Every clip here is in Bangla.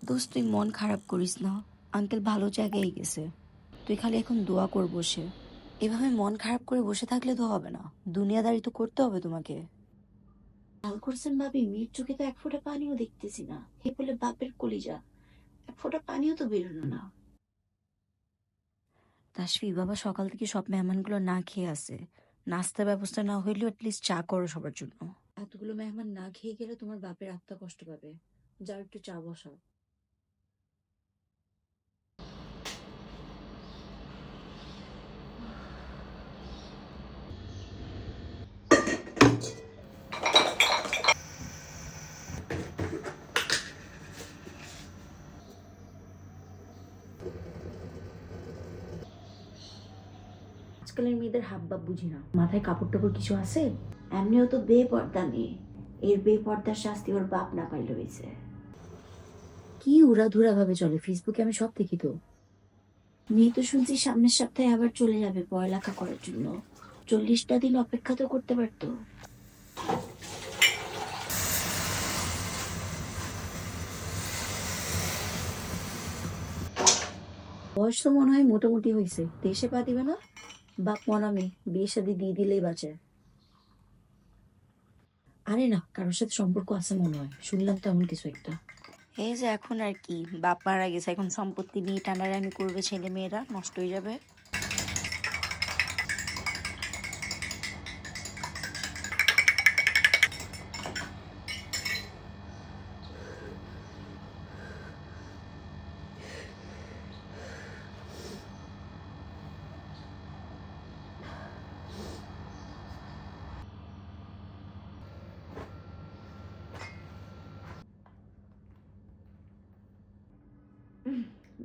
দোস্ত তুই মন খারাপ করিস না, আঙ্কেল ভালো জায়গায় গেছে। তুই খালি এখন দোয়া কর বসে। এভাবে মন খারাপ করে বসে থাকলে তো হবে না, দুনিয়াদারি তো করতে হবে তোমাকে। হাল করছেন ভাবি, মেয়ের চোখে তো এক ফোঁটা পানিও দেখতেছি না। হে বলে বাপের কলিজা, এক ফোঁটা পানিও তো বেরোলো না। তাসফি বাবা সকাল থেকে সব মেহমানগুলো না খেয়ে আছে, নাস্তার ব্যবস্থা না হইলেও অ্যাটলিস্ট চা করো সবার জন্য। এতগুলো মেহমান না খেয়ে গেলে তোমার বাপের আত্মা কষ্ট পাবে, যার একটু চা বসাও। আজকালের মেয়েদের হাব ভাব বুঝি না, মাথায় কাপড় টাপড় কিছু আছে? এমনিও তো বেপর্দা মেয়ে, এর বেপর্দার শাস্তি ওর বাপ না পাইলে হয়েছে। কি উড়াধুরা ভাবে চলে, ফেসবুকে আমি সব দেখি তো। মেয়ে তো শুনছি সামনের সপ্তাহে আবার চলে যাবে পড়ালেখা করার জন্য। 40টা দিন অপেক্ষা তো করতে পারতো। বয়স তো মনে হয় মোটামুটি হয়েছে, দেশে পা দিবে না? বাপ মনামি বিয়ে শাদী দিয়ে দিলেই বাঁচে। আরে না, কারোর সাথে সম্পর্ক আছে মনে হয়, শুনলাম তেমন কিছু একটা। এই যে এখন আর কি, বাপ মারা গেছে, এখন সম্পত্তি নিয়ে টানাটানি করবে, ছেলে মেয়েরা নষ্ট হয়ে যাবে।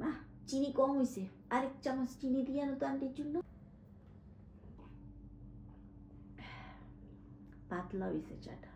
মা, চিনি কম হয়েছে, আরেক চামচ চিনি দিয়ে আনো তো আন্টির জন্য। পাতলা হয়েছে চাটা।